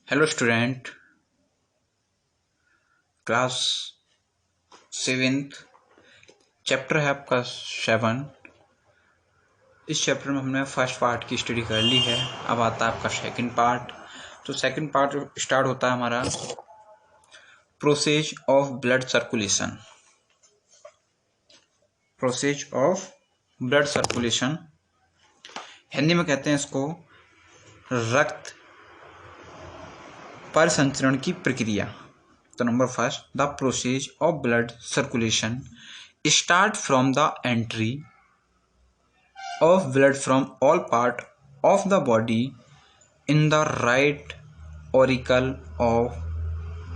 Hello student, class 7th chapter है आपका 7। इस चैप्टर में हमने फर्स्ट पार्ट की स्टडी कर ली है। अब आता है आपका सेकंड पार्ट। तो सेकंड पार्ट स्टार्ट होता है हमारा process of blood circulation. Process of blood circulation Hindi में कहते हैं इसको रक्त परिसंचरण की प्रक्रिया। तो number first, the process of blood circulation start from the entry of blood from all part of the body in the right auricle of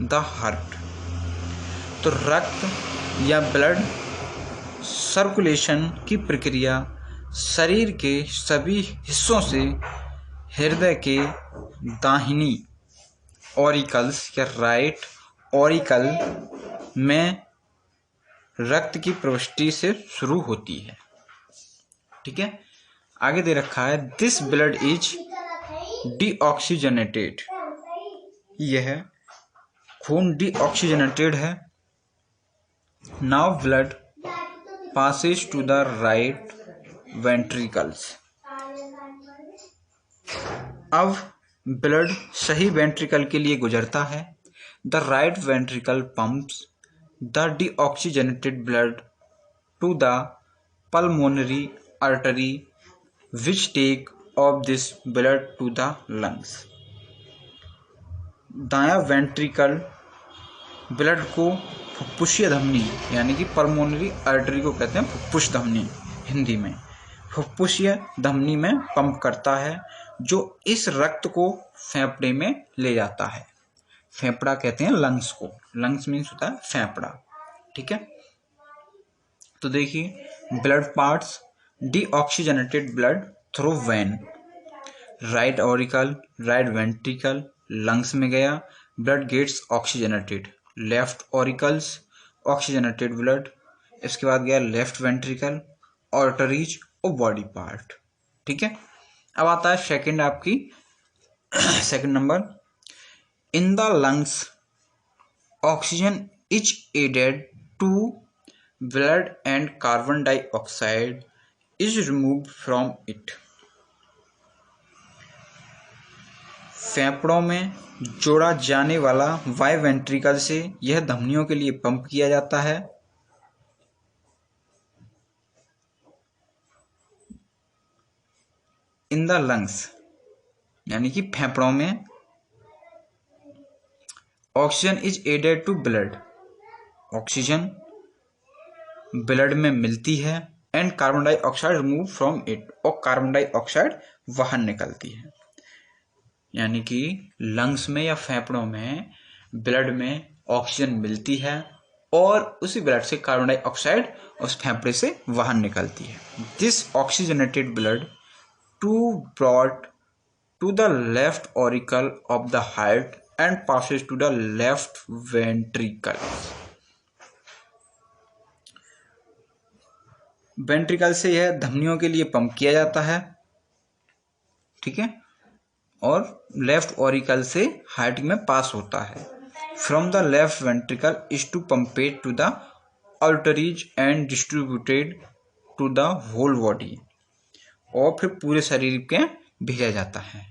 the heart। तो रक्त या ब्लड सर्कुलेशन की प्रक्रिया शरीर के सभी हिस्सों से हृदय के दाहिनी ऑरिकल्स या राइट ऑरिकल में रक्त की प्रविष्टि से शुरू होती है। ठीक है, आगे दे रखा है दिस ब्लड इज डीऑक्सीजनेटेड। यह खून डीऑक्सीजनेटेड है। Now blood passes to the right ventricles. अब ब्लड सही वेंट्रिकल के लिए गुजरता है। The right ventricle pumps the deoxygenated blood to the pulmonary artery which take of this blood to the lungs। दायां वेंट्रिकल ब्लड को फुफ्फुसीय धमनी यानी कि पल्मोनरी आर्टरी को कहते हैं फुफ्फुस धमनी हिंदी में। फुफ्फुसीय धमनी में पंप करता है जो इस रक्त को फेफड़े में ले जाता है। फेफड़ा कहते हैं लंग्स को। लंग्स मीन्स होता है फेफड़ा। ठीक है, तो देखिए blood parts deoxygenated blood through vein, right auricle, right ventricle, lungs में गया, blood gets oxygenated, left auricles oxygenated blood, इसके बाद गया लेफ्ट वेंट्रिकल, आर्टरीज और बॉडी पार्ट। ठीक है, अब आता है सेकंड आपकी second number, in the lungs oxygen is added to blood and carbon dioxide is removed from it। फेफड़ों में जोड़ा जाने वाला वायु वेंट्रिकल से यह धमनियों के लिए पंप किया जाता है। इन द लंग्स यानी कि फेफड़ों में oxygen is added to blood, oxygen blood में मिलती है, and carbon dioxide remove from it, और कार्बन डाइऑक्साइड बाहर निकलती है। यानी कि लंग्स में या फेफड़ों में ब्लड में ऑक्सीजन मिलती है और उसी ब्लड से कार्बन डाइऑक्साइड उस फेफड़े से बाहर निकलती है। This oxygenated blood to brought to the left auricle of the heart and passes to the left ventricle. Ventricle से यह धमनियों के लिए पंप किया जाता है। ठीक है, और लेफ्ट ऑरिकल से हार्ट में पास होता है। From the left ventricle is to pumped to the arteries and distributed to the whole body, और फिर पूरे शरीर के भेजा जाता है।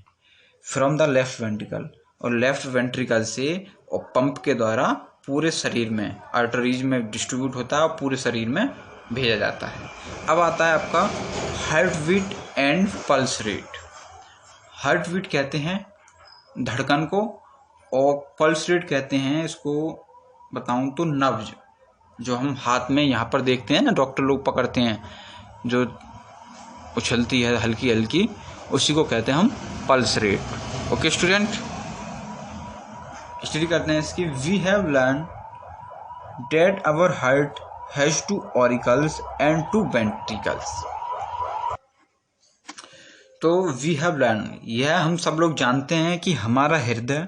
फ्रॉम द लेफ्ट वेंट्रिकल, और लेफ्ट वेंट्रिकल से और पंप के द्वारा पूरे शरीर में आर्टरीज में डिस्ट्रीब्यूट होता है और पूरे शरीर में भेजा जाता है। अब आता है आपका heart beat and pulse rate. Heart beat कहते हैं धड़कन को, और पल्स रेट कहते हैं, इसको बताऊं तो नब्ज, जो हम हाथ में यहाँ पर देखते हैं ना, डॉक्टर लोग पकड़ते हैं जो उछलती है हल्की हल्की, उसी को कहते हैं हम pulse rate. Okay student, study करते हैं इसकी। We have learn that our heart has two auricles and two ventricles। तो वी हैव लर्न, यह हम सब लोग जानते हैं कि हमारा हृदय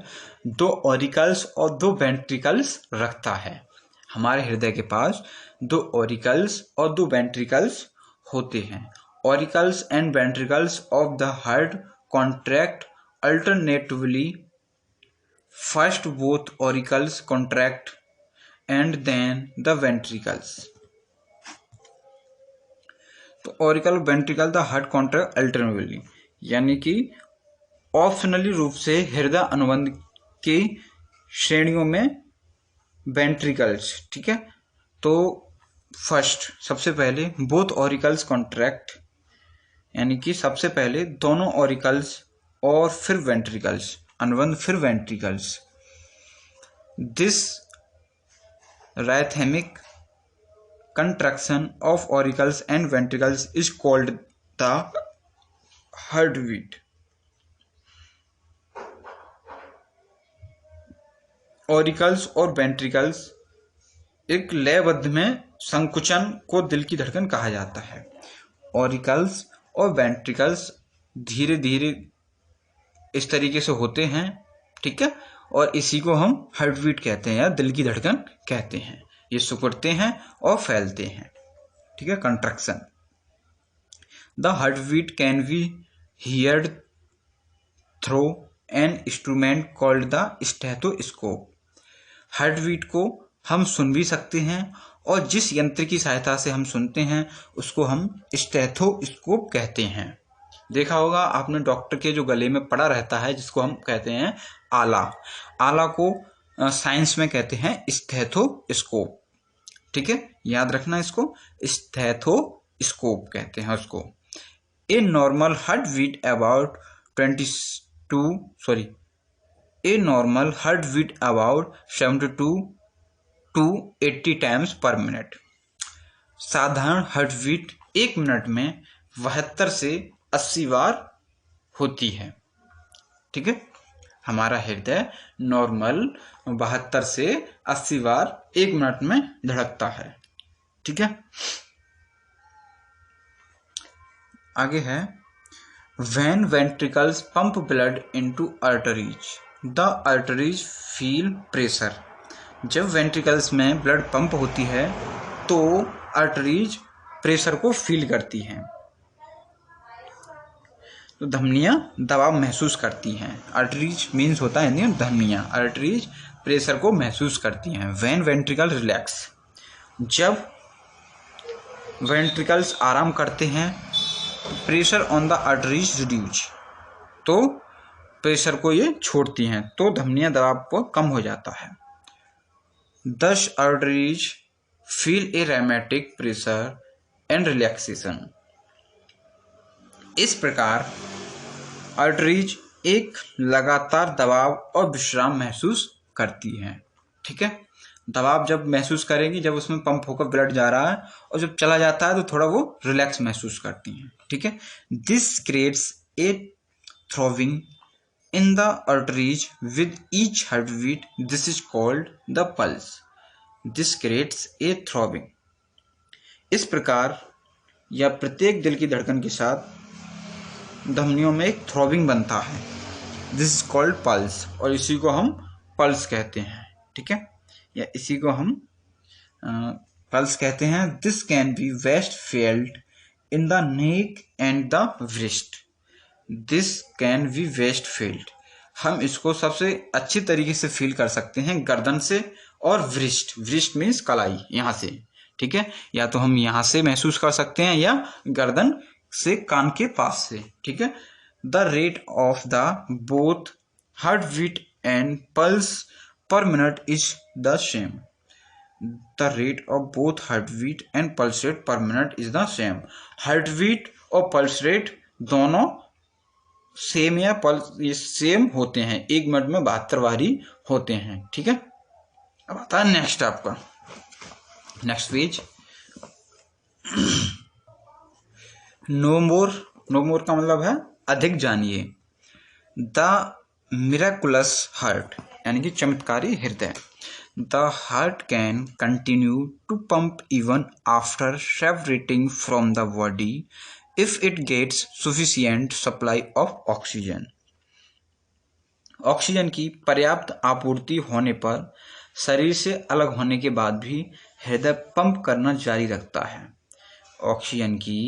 दो ऑरिकल्स और दो वेंट्रिकल्स रखता है। हमारे हृदय के पास दो ऑरिकल्स और दो वेंट्रिकल्स होते हैं। Auricles and ventricles of the heart contract alternatively first both auricles contract and then the ventricles. तो auricle ventricle the heart contract alternatively, यानी कि ऑप्शनली रूप से हृदय अनुबंध की श्रेणियों में वेंट्रिकल्स, ठीक है। तो फर्स्ट सबसे पहले बोथ ऑरिकल्स कॉन्ट्रैक्ट, यानी कि सबसे पहले दोनों ऑरिकल्स और फिर वेंट्रिकल्स, अनुबंध फिर ventricles. This rhythmic contraction of auricles and ventricles is called the heartbeat. Auricles और वेंट्रिकल्स एक लयबद्ध में संकुचन को दिल की धड़कन कहा जाता है। ऑरिकल्स और वेंट्रिकल्स धीरे धीरे इस तरीके से होते हैं, ठीक है, और इसी को हम हार्ट बीट कहते हैं या दिल की धड़कन कहते हैं। ये सिकुड़ते हैं और फैलते हैं, ठीक है, contraction. The heart beat can be heard through an instrument called the stethoscope. Heart beat को हम सुन भी सकते हैं और जिस यंत्र की सहायता से हम सुनते हैं उसको हम स्टेथोस्कोप कहते हैं। देखा होगा आपने डॉक्टर के जो गले में पड़ा रहता है जिसको हम कहते हैं आला, आला को साइंस में कहते हैं स्टेथोस्कोप, ठीक है, याद रखना इसको, स्टेथोस्कोप कहते हैं उसको। A normal heart beat about 72 to 80 times per minute. साधारण हार्ट बीट एक मिनट में 72 से 80 बार होती है, ठीक है। हमारा हृदय नॉर्मल 72 से 80 बार एक मिनट में धड़कता है, ठीक है। आगे है when ventricles pump blood into arteries the arteries feel pressure. जब वेंट्रिकल्स में ब्लड पंप होती है तो आर्टरीज प्रेशर को फील करती हैं, तो धमनियाँ दबाव महसूस करती हैं। आर्टरीज मीन्स होता है हिंदी में धमनियाँ, आर्टरीज प्रेशर को महसूस करती हैं। व्हेन वेंट्रिकल रिलैक्स, जब वेंट्रिकल्स आराम करते हैं, pressure on the arteries reduce, तो प्रेशर को ये छोड़ती हैं, तो धमनियाँ दबाव को कम हो जाता है। Thus arteries feel a rhythmic pressure and relaxation. इस प्रकार आर्टरीज एक लगातार दबाव और विश्राम महसूस करती हैं, ठीक है। दबाव जब महसूस करेंगी जब उसमें पंप होकर ब्लड जा रहा है, और जब चला जाता है तो थोड़ा वो रिलैक्स महसूस करती हैं, ठीक है। This creates a throbbing in the arteries with each heart beat, this is called the pulse. This creates a throbbing. इस प्रकार या प्रत्येक दिल की धड़कन के साथ धमनियों में एक थ्रोबिंग बनता है, दिस इज कॉल्ड पल्स, और इसी को हम पल्स कहते हैं, ठीक है, या इसी को हम पल्स कहते हैं। This can be best failed in the neck and the wrist. This can be best field, हम इसको सबसे अच्छी तरीके से फील कर सकते हैं गर्दन से और व्रिस्ट, व्रिस्ट मीन्स कलाई, यहाँ से, ठीक है, या तो हम यहाँ से महसूस कर सकते हैं या गर्दन से कान के पास से, ठीक है। The rate of the both heart beat and pulse per minute is the same. The rate of both heart beat and pulse rate per minute is the same. Heart beat और पल्स रेट दोनों same या pulse ये same होते हैं, एक मिनट में 72 बारी होते हैं, ठीक है। अब आता है नेक्स्ट आपका नेक्स्ट पेज। नो मोर का मतलब है अधिक जानिए। द मिराकुलस हार्ट, यानी कि चमत्कारी हृदय। The heart can continue to pump even after separating from the body if it gets sufficient supply of oxygen। Oxygen की पर्याप्त आपूर्ति होने पर शरीर से अलग होने के बाद भी हृदय पंप करना जारी रखता है। ऑक्सीजन की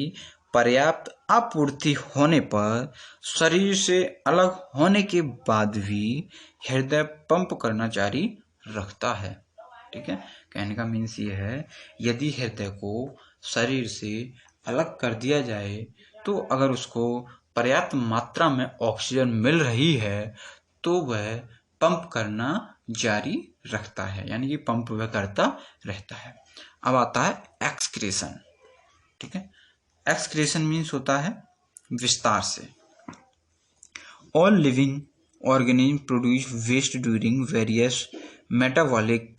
पर्याप्त आपूर्ति होने पर शरीर से अलग होने के बाद भी हृदय पंप करना जारी रखता है। ठीक है, कहने का मीन्स ये है, यदि हृदय को शरीर से अलग कर दिया जाए तो अगर उसको पर्याप्त मात्रा में ऑक्सीजन मिल रही है तो वह पंप करना जारी रखता है, यानी कि पंप वह करता रहता है। अब आता है एक्सक्रीशन। ठीक है, एक्सक्रीशन मीन्स होता है विस्तार से। All living organism produce waste during various metabolic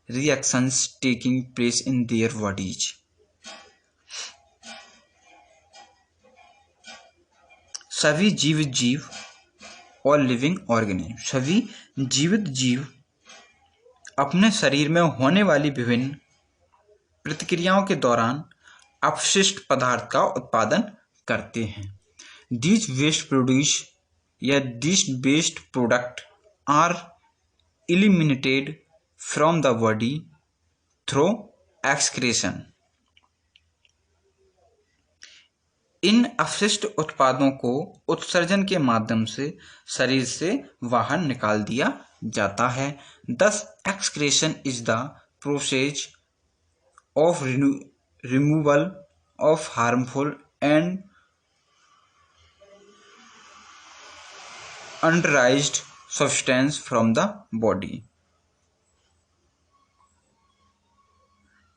reactions taking place in their bodies. सभी जीवित जीव और लिविंग ऑर्गेनिज्म, सभी जीवित जीव अपने शरीर में होने वाली विभिन्न प्रतिक्रियाओं के दौरान अपशिष्ट पदार्थ का उत्पादन करते हैं। दीज वेस्ट प्रोड्यूस या these waste product are eliminated from the body through excretion. इन अपशिष्ट उत्पादों को उत्सर्जन के माध्यम से शरीर से बाहर निकाल दिया जाता है। Thus, excretion is the process of removal of harmful and unauthorized substance from the body.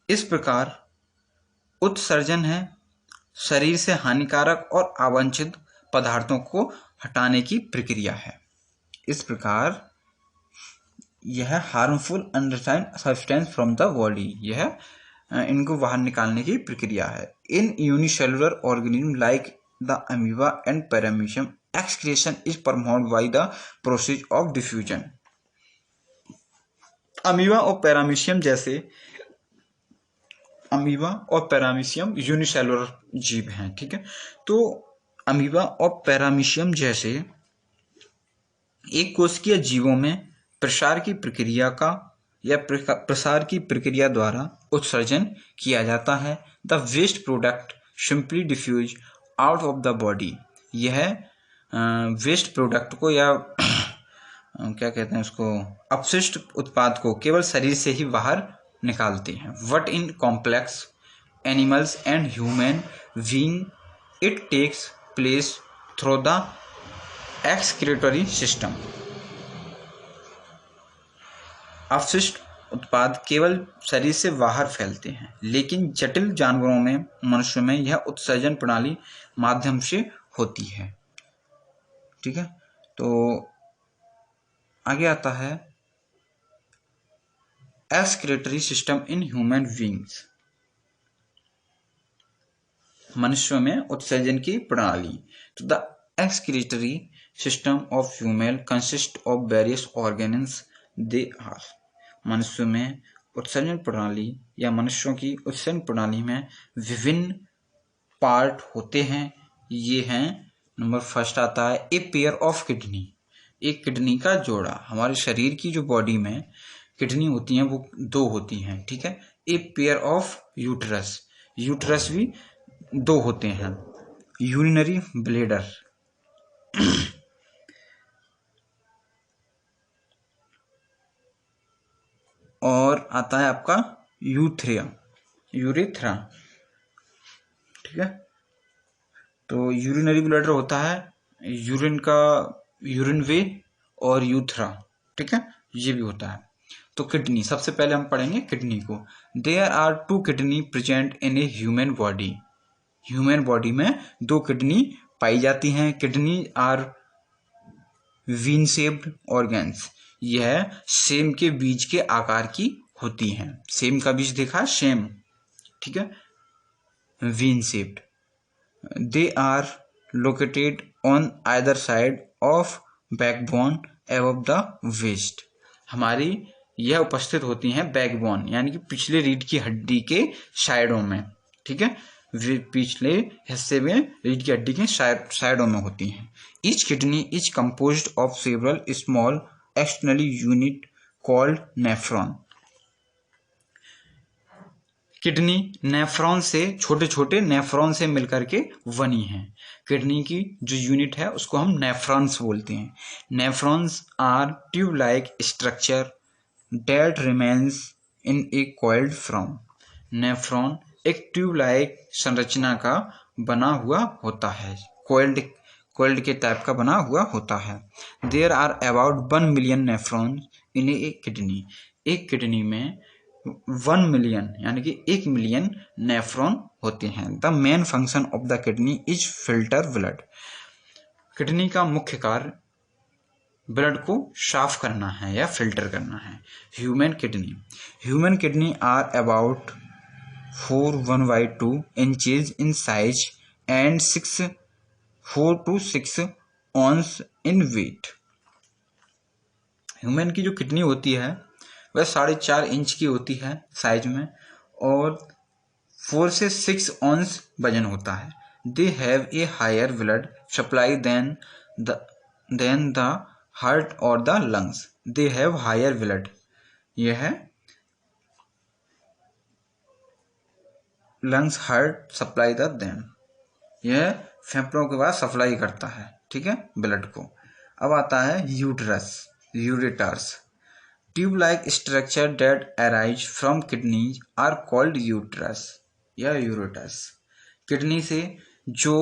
इस प्रकार उत्सर्जन है शरीर से हानिकारक और अवांछित पदार्थों को हटाने की प्रक्रिया है। इस प्रकार यह harmful undefined substance from the body, यह इनको बाहर निकालने की प्रक्रिया है। इन unicellular organism like the amoeba and paramecium, excretion is performed by the process of diffusion. Amoeba और पैरामीशियम यूनिसेलुलर जीव हैं। ठीक है, तो अमीबा और पैरामीशियम जैसे एक कोशिकीय जीवों में प्रसार की प्रक्रिया द्वारा उत्सर्जन किया जाता है। The waste product simply diffuse out of the body. यह वेस्ट प्रोडक्ट को या क्या कहते हैं उसको, अपशिष्ट उत्पाद को केवल शरीर से ही बाहर निकालते हैं। But in complex animals and human beings, it takes place through the excretory system. अपशिष्ट उत्पाद केवल शरीर से बाहर फैलते हैं, लेकिन जटिल जानवरों में, मनुष्य में यह उत्सर्जन प्रणाली माध्यम से होती है। ठीक है, तो आगे आता है excretory system in human beings. मनुष्यों में उत्सर्जन की प्रणाली। तो the excretory system of human consist of various organs. They are, मनुष्यों में उत्सर्जन प्रणाली या मनुष्यों की उत्सर्जन प्रणाली में विभिन्न पार्ट होते हैं। ये हैं, नंबर फर्स्ट आता है ए पेयर ऑफ किडनी, एक किडनी का जोड़ा। हमारे शरीर की जो बॉडी में किडनी होती हैं वो दो होती हैं। ठीक है, a pair of uterus, uterus भी दो होते हैं। यूरिनरी ब्लैडर, और आता है आपका यूरेथ्रा। ठीक है, तो यूरिनरी ब्लैडर होता है यूरिन वे और यूथ्रा। ठीक है, ये भी होता है। तो किडनी, सबसे पहले हम पढ़ेंगे किडनी को। There are 2 kidney present in a human body. Human body में 2 किडनी पाई जाती हैं। Kidney are bean shaped organs, यह सेम के बीज के आकार की होती हैं। सेम का बीज देखा, सेम। ठीक है, bean shaped. They are located on either side of backbone above the waist. हमारी यह उपस्थित होती हैं बैकबोन, यानी कि पिछले रीढ़ की हड्डी के साइडों में। ठीक है, पिछले हिस्से में रीढ़ की हड्डी के साइडों में होती हैं। Each kidney is composed of several small externally unit called nephron. Kidney nephron से, छोटे छोटे नेफ्रॉन से मिलकर के बनी है। किडनी की जो यूनिट है उसको हम नेफ्रॉन्स बोलते हैं। Nephrons are tube like structure that remains in a coiled form. Nephron एक ट्यूब लाइक संरचना का बना हुआ होता है, कोल्ड के टाइप का बना हुआ होता है। There are about 1 million nephron in a kidney. एक किडनी में 1 मिलियन यानी कि 1 मिलियन नेफ्रॉन होते हैं। The main function of the kidney is filter blood. Kidney का मुख्य कार्य ब्लड को साफ करना है या फिल्टर करना है। Human kidney are about 4.1/2 inches in size and 4 to 6 ounces in weight. Human की जो किडनी होती है वह 4.5 इंच की होती है साइज में और 4 से 6 ऑन्स वजन होता है। They have a higher blood supply than the heart और the lungs. They have higher blood, यह है lungs heart supply the them, यह फेफड़ों के बाद सप्लाई करता है, ठीक है, ब्लड को। अब आता है ureters. Tube like structure that arise from kidneys are called uterus या यूरेटर्स। किडनी से जो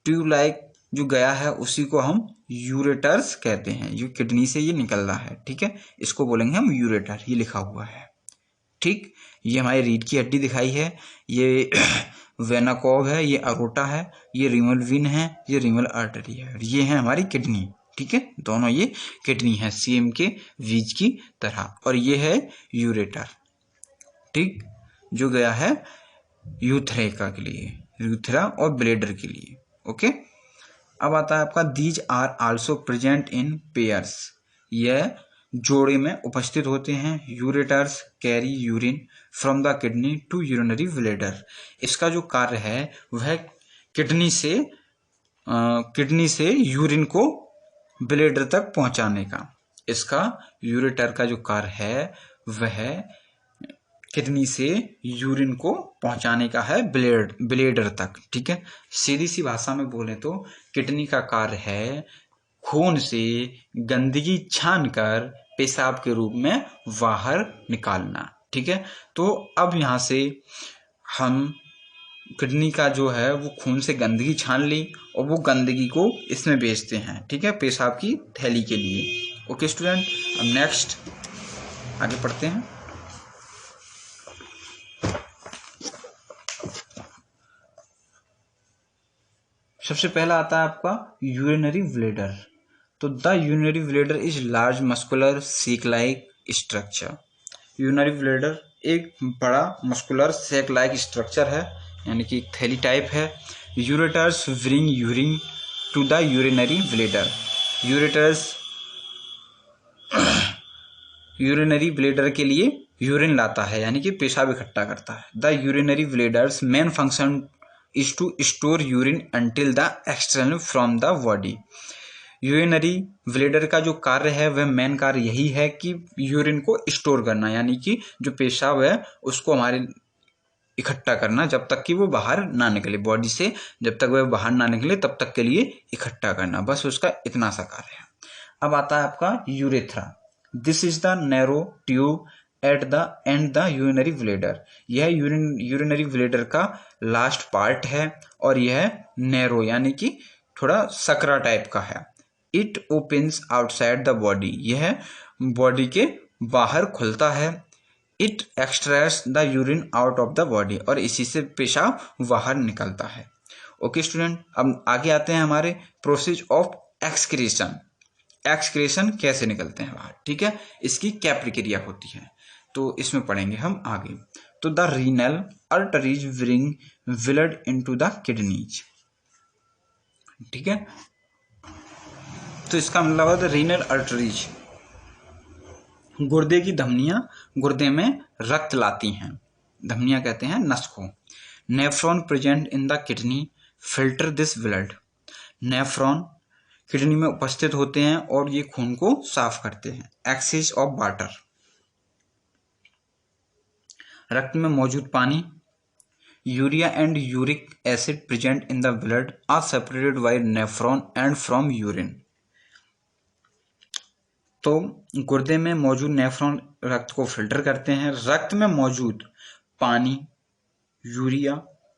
ट्यूब लाइक जो गया है उसी को हम यूरेटर्स कहते हैं। जो किडनी से ये निकल रहा है, ठीक है, इसको बोलेंगे हम यूरेटर। ये लिखा हुआ है, ठीक। ये हमारी रीढ़ की हड्डी दिखाई है, ये वेना कॉव है, ये अरोटा है, ये रीनल वेन है, ये रीनल आर्टरी है, ये है हमारी किडनी, ठीक है। दोनों ये किडनी है सेम के बीज की तरह। और ये है यूरेटर, ठीक, जो गया है यूथ्रेका के लिए, यूथ्रा और ब्लेडर के लिए, ओके। अब आता है आपका these are also present in pairs. यह जोड़े में उपस्थित होते हैं। Ureters carry urine from the kidney to urinary bladder. इसका जो कार्य है वह किडनी से यूरिन को ब्लेडर तक पहुंचाने का। इसका यूरेटर का जो कार्य है वह किडनी से यूरिन को पहुंचाने का है ब्लेडर तक, ठीक है। सीधी सी भाषा में बोले तो किडनी का कार्य है खून से गंदगी छानकर पेशाब के रूप में बाहर निकालना, ठीक है। तो अब यहाँ से हम किडनी का जो है वो खून से गंदगी छान ली और वो गंदगी को इसमें भेजते हैं, ठीक है, पेशाब की थैली के लिए। ओके स्टूडेंट, अब नेक्स्ट आगे पढ़ते हैं। सबसे पहला आता है आपका यूरिनरी ब्लेडर। तो the urinary bladder is large muscular sac like structure. Urinary bladder एक बड़ा मस्कुलर सेक लाइक स्ट्रक्चर है, यानी कि थैली टाइप है। Ureters bring urine to the urinary bladder. Urinary bladder के लिए यूरिन लाता है, यानी कि पेशाब इकट्ठा करता है। The urinary bladder's main function is to store urine until the external from the body. Urinary bladder का जो कार्य है वह मेन कार्य यही है कि यूरिन को स्टोर करना, यानी कि जो पेशाब है उसको हमारे इकट्ठा करना जब तक कि वो बाहर ना निकले बॉडी से, जब तक वह बाहर ना निकले तब तक के लिए इकट्ठा करना, बस उसका इतना सा कार्य है। अब आता है आपका urethra. This is the narrow tube at the end the urinary bladder. यह यूरिनरी ब्लेडर का लास्ट पार्ट है और यह नैरो यानी कि थोड़ा सकरा टाइप का है। It opens outside the body. यह बॉडी के बाहर खुलता है। It extracts the urine out of the body. और इसी से पेशाब बाहर निकलता है। ओके स्टूडेंट, अब आगे आते हैं हमारे प्रोसेस ऑफ एक्सक्रीशन। एक्सक्रीशन कैसे निकलते हैं बाहर, ठीक है, इसकी क्या प्रक्रिया होती है तो इसमें पढ़ेंगे हम आगे। तो the renal arteries bring blood into the kidneys, ठीक है। तो इसका मतलब है रीनल आर्टरीज, गुर्दे की धमनियां गुर्दे में रक्त लाती हैं, धमनियां कहते हैं नस को। Nephron present in the kidney filter this blood. Nephron kidney में उपस्थित होते हैं और ये खून को साफ करते हैं। एक्सेस ऑफ वाटर, रक्त में मौजूद पानी urea and uric acid present in the blood are separated by nephron and from urine. तो गुर्दे में मौजूद नेफ्रॉन रक्त को फिल्टर करते हैं। रक्त में मौजूद पानी, यूरिया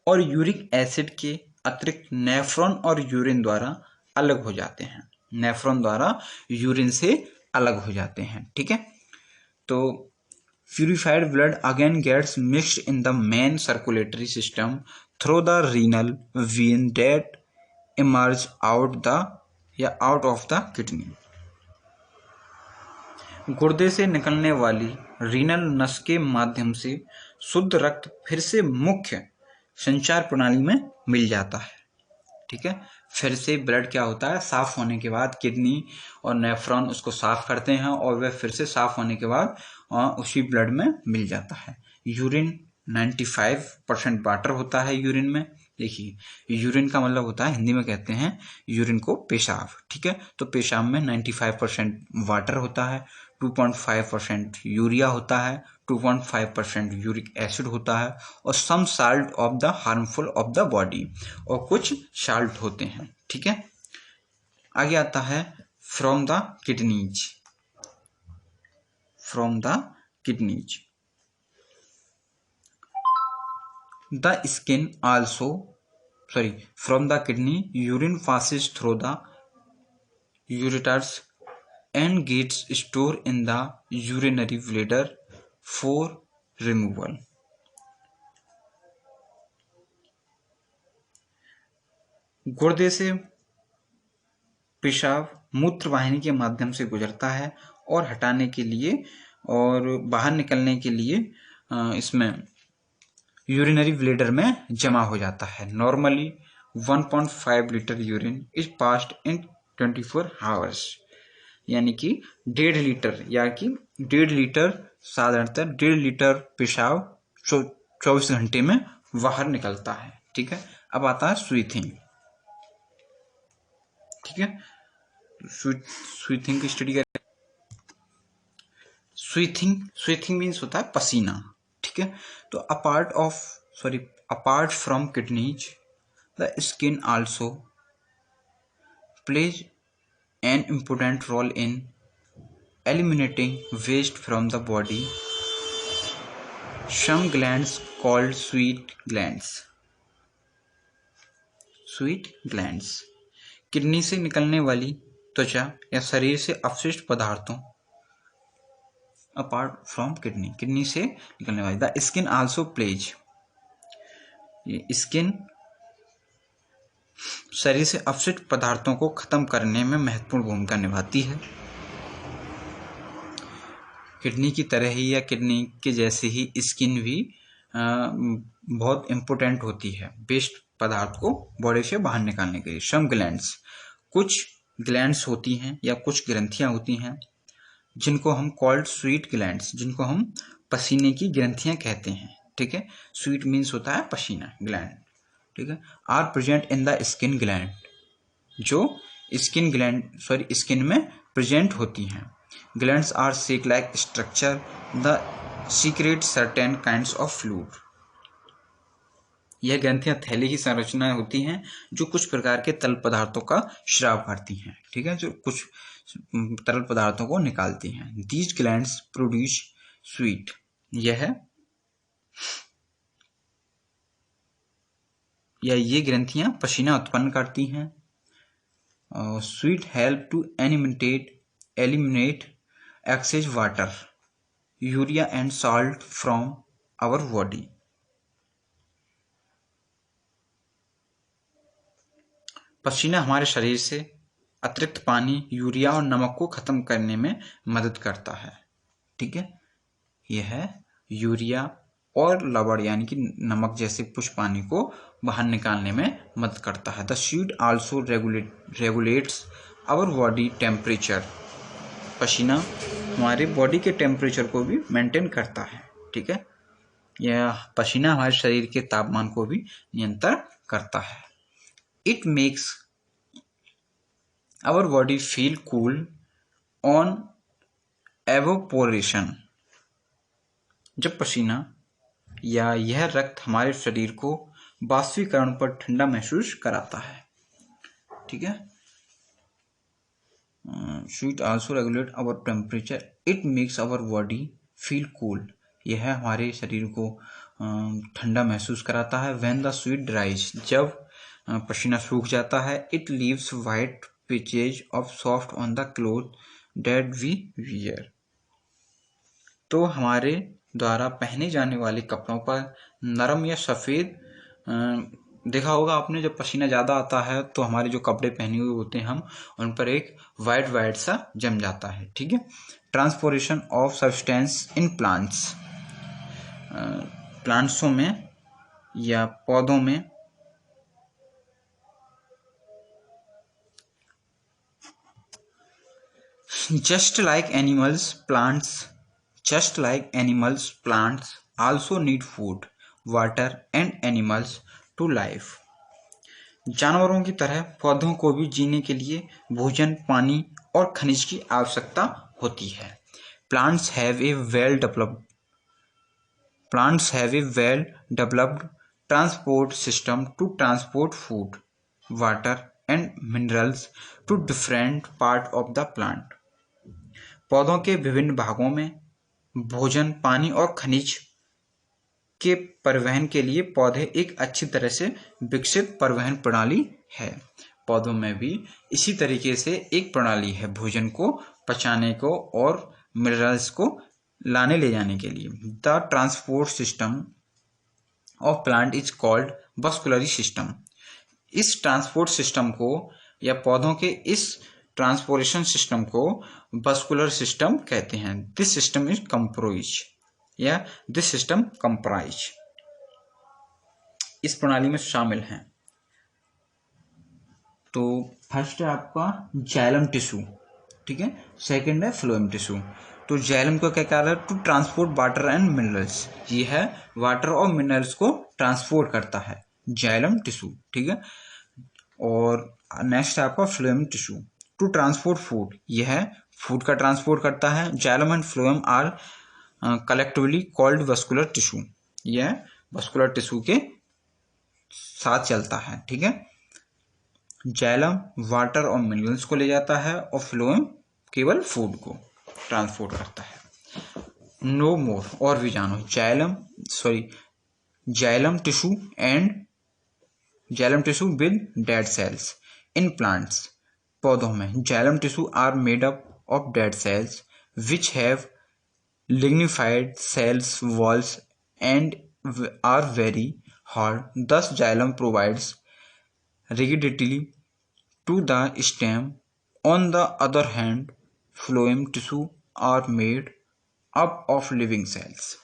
और यूरिक एसिड के अतिरिक्त नेफ्रॉन और यूरिन द्वारा अलग हो जाते हैं। नेफ्रॉन द्वारा यूरिन से अलग हो जाते हैं। ठीक है, तो purified blood again gets mixed in the main circulatory system through the renal vein that emerge out of the kidney. गुर्दे से निकलने वाली रीनल नस के माध्यम से शुद्ध रक्त फिर से मुख्य संचार प्रणाली में मिल जाता है। ठीक है, फिर से ब्लड क्या होता है, साफ होने के बाद किडनी और नेफ्रॉन उसको साफ करते हैं और वह फिर से साफ होने के बाद उसी ब्लड में मिल जाता है। यूरिन 95% वाटर होता है यूरिन में। देखिए, यूरिन का मतलब होता है, हिंदी में कहते हैं यूरिन को पेशाब। ठीक है, तो पेशाब में 95% वाटर होता है, 2.5% यूरिया होता है, 2.5% यूरिक एसिड होता है और some salt of the harmful of the body, और कुछ साल्ट होते हैं। ठीक है, आगे आता है from the kidneys. From the kidneys the skin also from the kidney urine passes through the ureters and gets stored in the urinary bladder for removal. गुर्दे से पेशाब मूत्र वाहिनी के माध्यम से गुजरता है और हटाने के लिए और बाहर निकलने के लिए इसमें यूरिनरी ब्लैडर में जमा हो जाता है। Normally 1.5 litre urine is passed in 24 hours, यानी कि 1.5 लीटर, या कि 1.5 लीटर साधारणतः 1.5 लीटर पेशाब 24 घंटे में बाहर निकलता है। ठीक है, अब आता है स्वीथिंग। ठीक है, स्वीथिंग की स्टडी करें। स्वीथिंग मीन्स होता है पसीना। ठीक है, तो apart from kidneys the skin also plays an important role in eliminating waste from the body. Some glands called sweat glands. Sweet glands kidney से निकलने वाली त्वचा या शरीर से अपशिष्ट पदार्थों, अपार्ट फ्रॉम किडनी से निकलने वाली। द स्किन आल्सो प्लेज, ये स्किन शरीर से अपशिष्ट पदार्थों को खत्म करने में महत्वपूर्ण भूमिका निभाती है। किडनी की तरह ही या किडनी के जैसे ही स्किन भी बहुत इम्पोर्टेंट होती है वेस्ट पदार्थ को बॉडी से बाहर निकालने के लिए। सम ग्लैंड्स, कुछ ग्लैंड्स होती हैं या कुछ ग्रंथियां होती हैं जिनको हम कॉल्ड स्वीट ग्लैंड्स, जिनको हम पसीने की ग्रंथियां कहते हैं। ठीक है, स्वीट मीन्स होता है पसीना ग्लैंड। ठीक है, are present in the skin gland, जो स्किन में प्रेजेंट होती हैं। Glands are sac-like structure that secrete certain kinds of fluid. यह ग्रंथियां थैली की संरचना होती हैं जो कुछ प्रकार के तरल पदार्थों का स्राव करती हैं। ठीक है, जो कुछ तरल पदार्थों को निकालती हैं। These glands produce sweat. ये ग्रंथियां पसीना उत्पन्न करती हैं। Sweat help to eliminate excess water, urea and salt from our body. पसीना हमारे शरीर से अतिरिक्त पानी, यूरिया और नमक को खत्म करने में मदद करता है। ठीक है, यह है यूरिया और लवण यानी कि नमक जैसे कुछ पानी को बाहर निकालने में मदद करता है। The sweat also regulates our body temperature, पसीना हमारे बॉडी के टेम्परेचर को भी मेंटेन करता है। ठीक है, यह पसीना हमारे शरीर के तापमान को भी नियंत्रण करता है। It makes our body feel cool on evaporation, जब पसीना या यह रक्त हमारे शरीर को वाष्पीकरण पर ठंडा महसूस कराता है। ठीक है। Sweat also regulate our temperature, it makes our body feel cool. यह हमारे शरीर को ठंडा महसूस कराता है। व्हेन द स्वीट ड्राइज, जब पसीना सूख जाता है, it leaves white patches of salt on the cloth that we wear. तो हमारे द्वारा पहने जाने वाले कपड़ों पर नरम या सफ़ेद, देखा होगा आपने, जब पसीना ज़्यादा आता है तो हमारे जो कपड़े पहने हुए होते हैं हम उन पर एक वाइट सा जम जाता है। ठीक है। Transportation of substance in plants, प्लांट्सों में या पौधों में just like animals plants also need food, water and animals to live। जानवरों की तरह पौधों को भी जीने के लिए भोजन, पानी और खनिज की आवश्यकता होती है। Plants have a well developed transport system to transport food, water and minerals to different parts of the plant। पौधों के विभिन्न भागों में भोजन, पानी और खनिज के परिवहन के लिए पौधे एक अच्छी तरह से विकसित परिवहन प्रणाली है। पौधों में भी इसी तरीके से एक प्रणाली है भोजन को पचाने को और मिनरल्स को लाने ले जाने के लिए। The transport system of plant is called vascular system. इस ट्रांसपोर्ट सिस्टम को या पौधों के इस ट्रांसपोर्टेशन सिस्टम को वस्कुलर सिस्टम कहते हैं। दिस सिस्टम इज कंप्राइज इस प्रणाली में शामिल हैं। तो फर्स्ट है आपका जाइलम टिश्यू, ठीक है। सेकंड है फ्लोएम टिश्यू। तो जाइलम का क्या कार्य है? To transport water and minerals. ये है वाटर और मिनरल्स को ट्रांसपोर्ट करता है जाइलम टिश्यू, ठीक है। और नेक्स्ट है आपका phloem tissue, to transport food. यह है फूड का ट्रांसपोर्ट करता है। Xylem and phloem are collectively called vascular tissue. यह वस्कुलर टिश्यू के साथ चलता है, ठीक है। जाइलम वाटर और मिनरल्स को ले जाता है और फ्लोएम केवल फूड को ट्रांसपोर्ट करता है। नो मोर, और भी जानो। Xylem tissue with dead cells in plants. पौधों में xylem tissue are made up of dead cells which have lignified cells walls and are very hard. Thus xylem provides rigidity to the stem. On the other hand, phloem tissue are made up of living cells.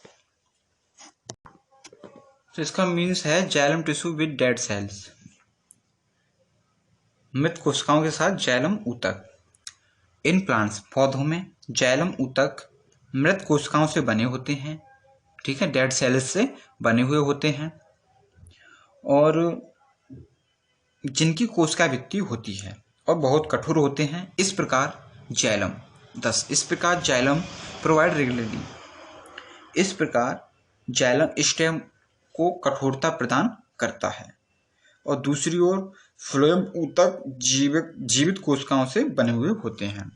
तो इसका means है xylem tissue with dead sales, मृत कोशिकाओं के साथ xylem ऊतक। इन plants, पौधों में जाइलम ऊतक मृत कोशिकाओं से बने होते हैं, ठीक है, डेड सेल्स से बने हुए होते हैं और जिनकी कोशिका भित्ति होती है और बहुत कठोर होते हैं। इस प्रकार जाइलम प्रोवाइड रेगुलरली। इस प्रकार जाइलम स्टेम को कठोरता प्रदान करता है और दूसरी ओर फ्लोएम ऊतक जीवित कोशिकाओं से बने हुए होते हैं।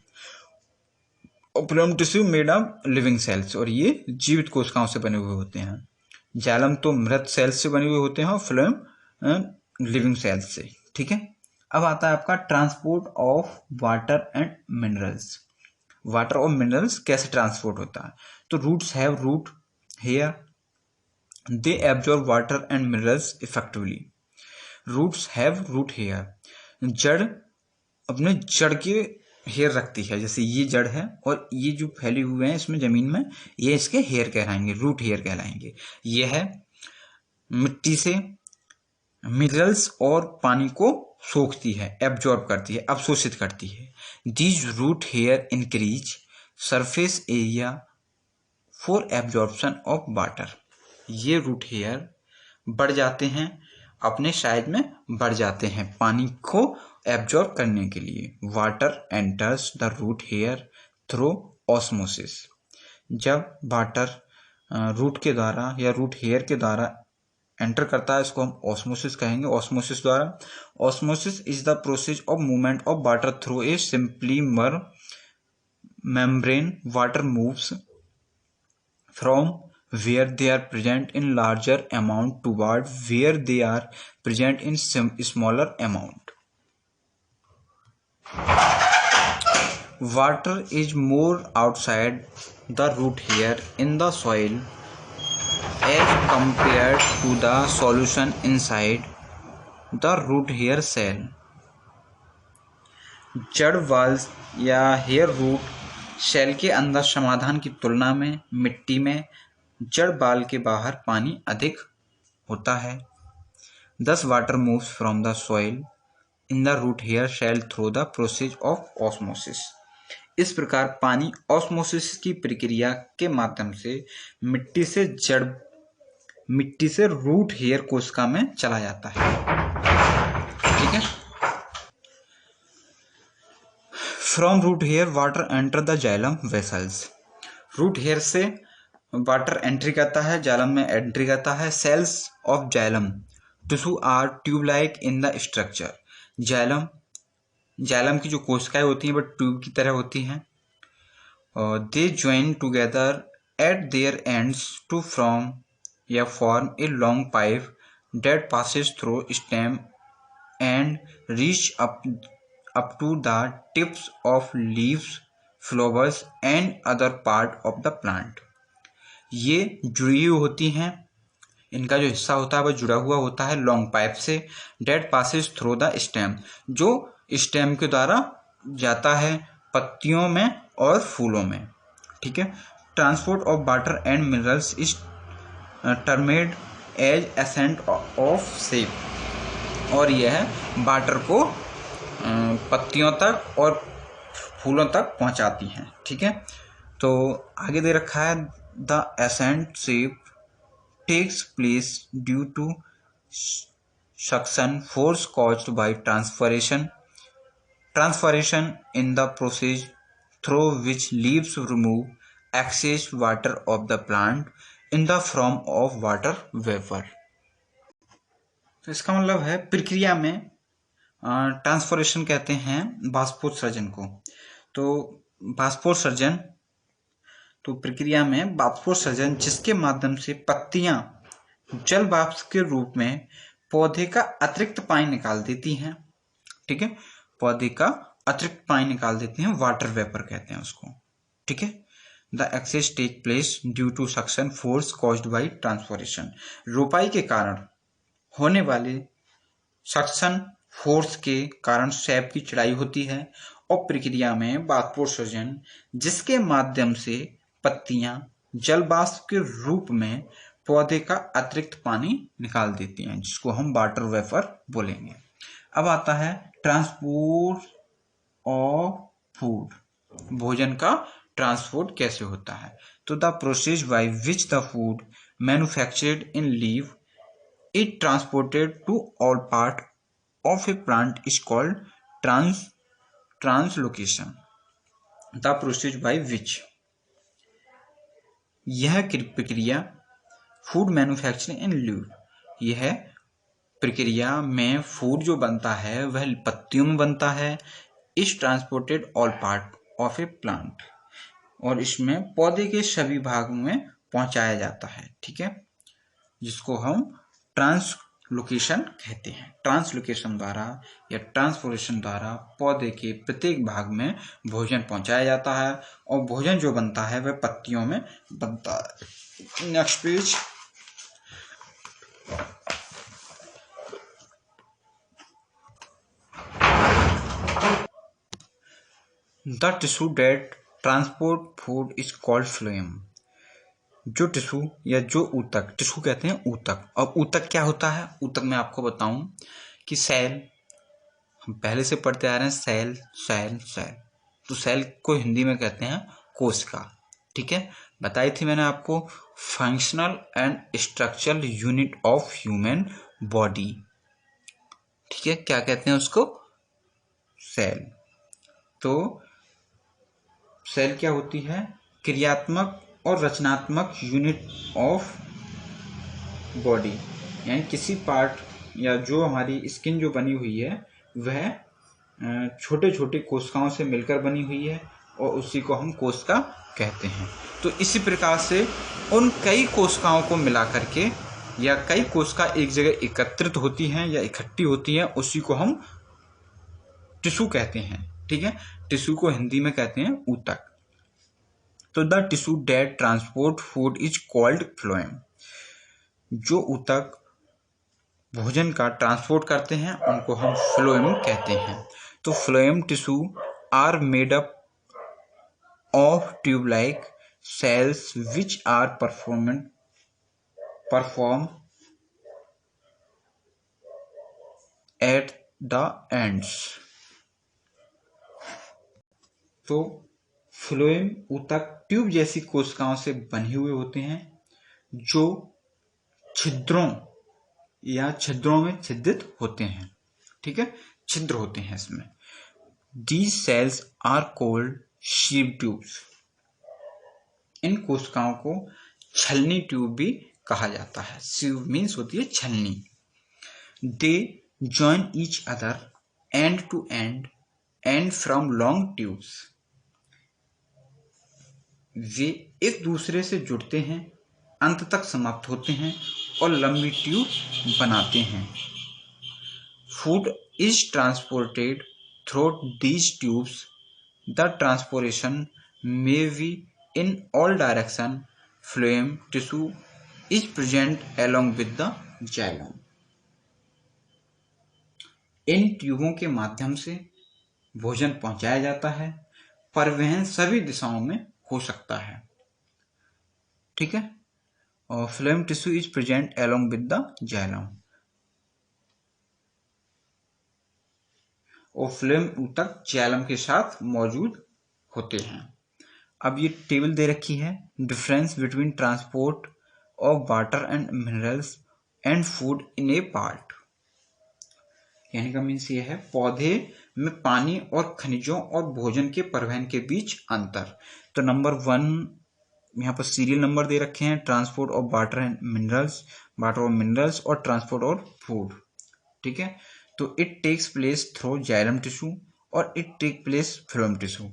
Phloem tissue made of living cells, और ये जीवित कोशिकाओं से बने हुए होते हैं। जाइलम तो मृत सेल्स से बने हुए होते हैं और फ्लोएम लिविंग सेल्स से, ठीक है। अब आता है आपका transport of water and minerals. Water और मिनरल्स कैसे ट्रांसपोर्ट होता है? तो roots have root hair, they absorb water and minerals effectively. Roots have root hair, जड़ अपने जड़ के हेयर रखती है, जैसे ये जड़ है और ये जो फैले हुए हैं इसमें जमीन में, ये इसके हेयर कहलाएंगे, रूट हेयर कहलाएंगे। ये है मिट्टी से मिनरल्स और पानी को सोखती है, एब्जॉर्ब करती है, अवशोषित करती है। These root hair increase surface area for absorption of water. ये रूट हेयर बढ़ जाते हैं, अपने साइज में बढ़ जाते हैं पानी को एब्जॉर्ब करने के लिए। Water enters the root hair through osmosis. जब वाटर रूट के द्वारा या रूट हेयर के द्वारा एंटर करता है, इसको हम ऑस्मोसिस कहेंगे। ऑस्मोसिस द्वारा, osmosis is the process of movement of water through a simply मर membrane. Water moves from where they are present in larger amount toward where they are present in smaller amount. Water is more outside the root hair in the soil as compared to the solution inside the root hair cell. जड़ वाल या hair root cell के अंदर समाधान की तुलना में मिट्टी में जड़ बाल के बाहर पानी अधिक होता है। Thus water moves from the soil in the root hair cell through the process of osmosis. इस प्रकार पानी ऑस्मोसिस की प्रक्रिया के माध्यम से मिट्टी से रूट हेयर कोशिका में चला जाता है। ठीक है। From root hair water enter the xylem vessels. Root hair से वाटर एंट्री करता है, जाइलम में एंट्री करता है। Cells of xylem tissue are tube like in the structure. Xylem की जो कोशिकाएं होती हैं वह ट्यूब की तरह होती हैं। They join together at their ends to form a long pipe that passes through stem and reach up to the tips of leaves, flowers and other part of the plant. ये जुड़ी हुई होती हैं, इनका जो हिस्सा होता है वह जुड़ा हुआ होता है लॉन्ग पाइप से। That passes through the stem, जो स्टेम के द्वारा जाता है पत्तियों में और फूलों में। ठीक है। Transport of water and minerals is termed as ascent of sap, और यह वाटर को पत्तियों तक और फूलों तक पहुंचाती हैं। ठीक है। तो आगे दे रखा है the ascent sap takes place due to suction force caused by transpiration in the process through which leaves remove excess water of the plant in the form of water vapour. तो इसका मतलब है प्रक्रिया में ट्रांसफॉरेशन कहते हैं बाष्पोत्सर्जन को। तो बाष्पोत्सर्जन, तो प्रक्रिया में बाष्पोत्सर्जन जिसके माध्यम से पत्तियां जल वाष्प के रूप में पौधे का अतिरिक्त पानी निकाल देती हैं। ठीक है। पौधे का अतिरिक्त पानी निकाल देती हैं, वाटर वेपर कहते हैं उसको। ठीक है। The excess take place due to suction force caused by transpiration. रोपाई के कारण होने वाले सक्शन फोर्स के कारण सैप की चढ़ाई होती है, और प्रक्रिया में बाष्पोत्सर्जन जिसके माध्यम से पत्तियां जल वाष्प के रूप में पौधे का अतिरिक्त पानी निकाल देती हैं, जिसको हम वाटर वेपर बोलेंगे। अब आता है ट्रांसपोर्ट ऑफ फूड। भोजन का ट्रांसपोर्ट कैसे होता है? तो the process by which the food manufactured in leave it transported to all part of a plant is called translocation. The process by which यह प्रक्रिया फूड मैन्युफैक्चरिंग इन लीव, यह प्रक्रिया में फूड जो बनता है वह पत्तियों में बनता है। इस transported all part of A plant, और इसमें पौधे के सभी भागों में पहुंचाया जाता है। ठीक है। जिसको हम ट्रांसलोकेशन कहते हैं। ट्रांसलोकेशन द्वारा या ट्रांसपोर्टेशन द्वारा पौधे के प्रत्येक भाग में भोजन पहुंचाया जाता है, और भोजन जो बनता है वह पत्तियों में बनता है। Next page. The tissue that transport food is called phloem. जो टिश्यू या जो ऊतक, टिश्यू कहते हैं ऊतक। अब ऊतक क्या होता है? ऊतक मैं आपको बताऊं कि सेल, हम पहले से पढ़ते आ रहे हैं सेल सेल सेल, तो सेल को हिंदी में कहते हैं कोशिका। ठीक है। बताई थी मैंने आपको, functional and structural unit of human body. ठीक है। क्या कहते हैं उसको? सेल। तो सेल क्या होती है? क्रियात्मक और रचनात्मक यूनिट ऑफ बॉडी, यानी किसी पार्ट या जो हमारी स्किन जो बनी हुई है वह छोटे छोटे कोशिकाओं से मिलकर बनी हुई है और उसी को हम कोशिका कहते हैं। तो इसी प्रकार से उन कई कोशिकाओं को मिला करके या कई कोशिका एक जगह एकत्रित होती हैं या इकट्ठी होती हैं, उसी को हम टिश्यू कहते हैं। ठीक है, टिश्यू को हिंदी में कहते हैं ऊतक। तो the tissue that transport food is called phloem. जो ऊतक भोजन का ट्रांसपोर्ट करते हैं उनको हम फ्लोएम कहते हैं। तो phloem tissue are made up of tube like cells which are perform at the ends. तो फ्लोएम ऊतक ट्यूब जैसी कोशिकाओं से बने हुए होते हैं जो छिद्रों या छिद्रों में छिद्रित होते हैं। ठीक है, छिद्र होते हैं इसमें। These cells are called sieve tubes। इन कोशिकाओं को छलनी ट्यूब भी कहा जाता है। sieve मीन्स होती है छलनी। They join each other end to end and from long tubes। वे एक दूसरे से जुड़ते हैं, अंत तक समाप्त होते हैं और लंबी ट्यूब बनाते हैं। Food is transported through these tubes. The transportation may be in all direction. Phloem tissue is present along with the xylem. इन ट्यूबों के माध्यम से भोजन पहुंचाया जाता है। परिवहन सभी दिशाओं में हो सकता है। ठीक है, और phloem tissue is present along with the xylem. और फ्लोएम ऊतक जाइलम के साथ मौजूद होते हैं। अब ये टेबल दे रखी है, difference between transport of water and minerals and food in A part. यानी का मीन्स ये है पौधे में पानी और खनिजों और भोजन के परिवहन के बीच अंतर। तो नंबर 1 यहाँ पर सीरियल नंबर दे रखे हैं, transport of water and minerals, water और मिनरल्स और ट्रांसपोर्ट और फूड। ठीक है, तो it takes place through xylem tissue और it take place phloem tissue.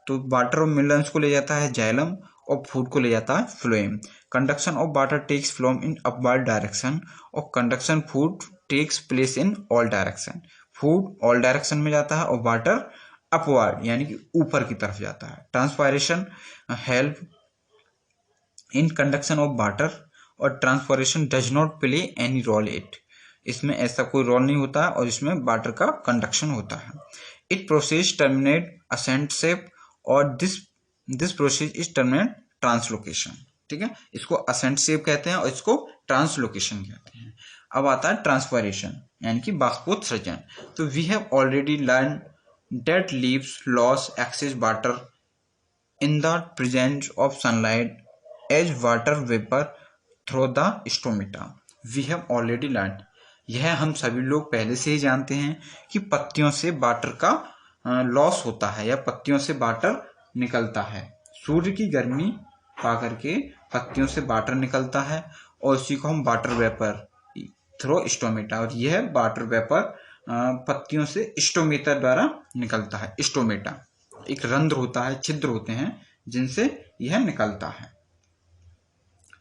तो वाटर और मिनरल्स को ले जाता है जाइलम और फूड को ले जाता है phloem. Conduction of water takes phloem in upward direction और conduction food takes place in all direction. Food all direction में जाता है और वाटर अपवर्ड यानी कि ऊपर की तरफ जाता है। Transpiration help in conduction of water और transportation does not play any role it. इसमें ऐसा कोई रोल नहीं होता है और इसमें वाटर का कंडक्शन होता है। It process terminate ascent sap और this process is terminate translocation. ठीक है, इसको असेंट शेप कहते हैं और इसको ट्रांसलोकेशन कहते हैं। अब आता है ट्रांसपायरेशन यानी कि बाष्पोत्सर्जन। तो we have already learn that leaves loss excess water in the presence of sunlight as water vapour through the stomata. We have already learn, यह हम सभी लोग पहले से ही जानते हैं कि पत्तियों से वाटर का लॉस होता है या पत्तियों से वाटर निकलता है। सूर्य की गर्मी पा करके पत्तियों से वाटर निकलता है और उसी को हम वाटर वेपर थ्रू स्टोमेटा, और यह वाटर वेपर पत्तियों से स्टोमेटा द्वारा निकलता है। स्टोमेटा एक रंध्र होता है, छिद्र होते हैं जिनसे यह निकलता है।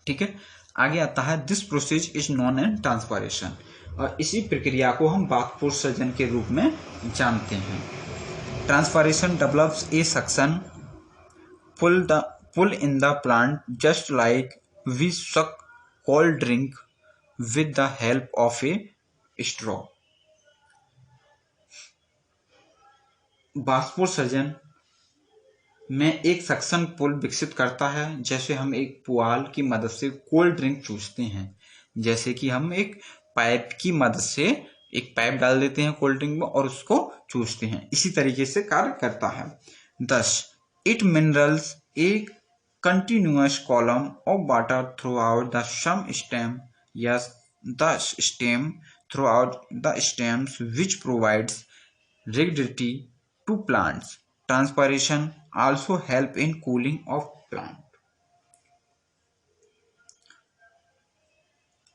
ठीक है, आगे आता है this process is known as transpiration, और इसी प्रक्रिया को हम बाष्पोत्सर्जन के रूप में जानते हैं। Transpiration develops a suction pull in the plant just like we suck cold drink with the help of a straw. बाष्पोत्सर्जन में एक सक्शन पुल विकसित करता है, जैसे हम एक पुआल की मदद से कोल्ड ड्रिंक चूसते हैं। जैसे कि हम एक पाइप की मदद से एक पाइप डाल देते हैं कोल्ड ड्रिंक में और उसको चूसते हैं, इसी तरीके से कार्य करता है। Thus, it minerals a continuous column of water throughout the stem, yes, the stem throughout the stems, which provides rigidity to plants. Transpiration also help in cooling of plant.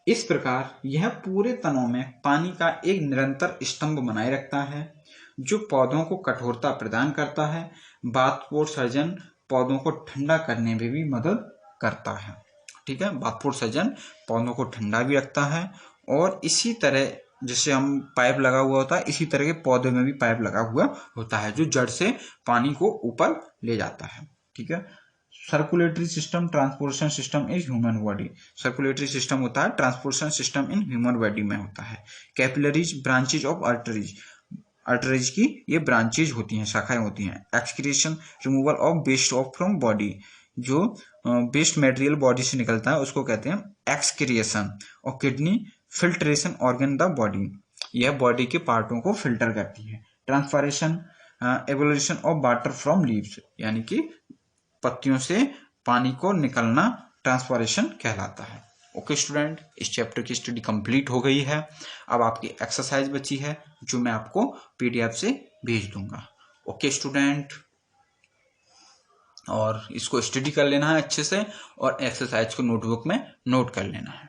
इस प्रकार यह पूरे तनों में पानी का एक निरंतर स्तंभ बनाए रखता है जो पौधों को कठोरता प्रदान करता है। वाष्पोत्सर्जन पौधों को ठंडा करने में भी मदद करता है। ठीक है, वाष्पोत्सर्जन पौधों को ठंडा भी रखता है और इसी तरह जैसे हम पाइप लगा हुआ होता है, इसी तरह के पौधे में भी पाइप लगा हुआ होता है जो जड़ से पानी को ऊपर ले जाता है। ठीक है, circulatory system, transportation system is human body. Circulatory system होता है, transportation system in human body में होता है। Capillaries, branches of arteries, arteries की ये ब्रांचेज होती हैं, शाखाएं होती हैं। Excretion, removal of waste of from body, जो वेस्ट मटेरियल बॉडी से निकलता है उसको कहते हैं एक्सक्रिएशन। और kidney, filtration organ the body, यह बॉडी के पार्टों को फिल्टर करती है। Transpiration, evolution of water from leaves, यानी कि पत्तियों से पानी को निकलना ट्रांसपायरेशन कहलाता है। ओके स्टूडेंट, इस चैप्टर की स्टडी कंप्लीट हो गई है। अब आपकी एक्सरसाइज बची है जो मैं आपको पीडीएफ से भेज दूंगा। ओके स्टूडेंट, और इसको स्टडी कर लेना है अच्छे से और एक्सरसाइज को नोटबुक में नोट कर लेना है।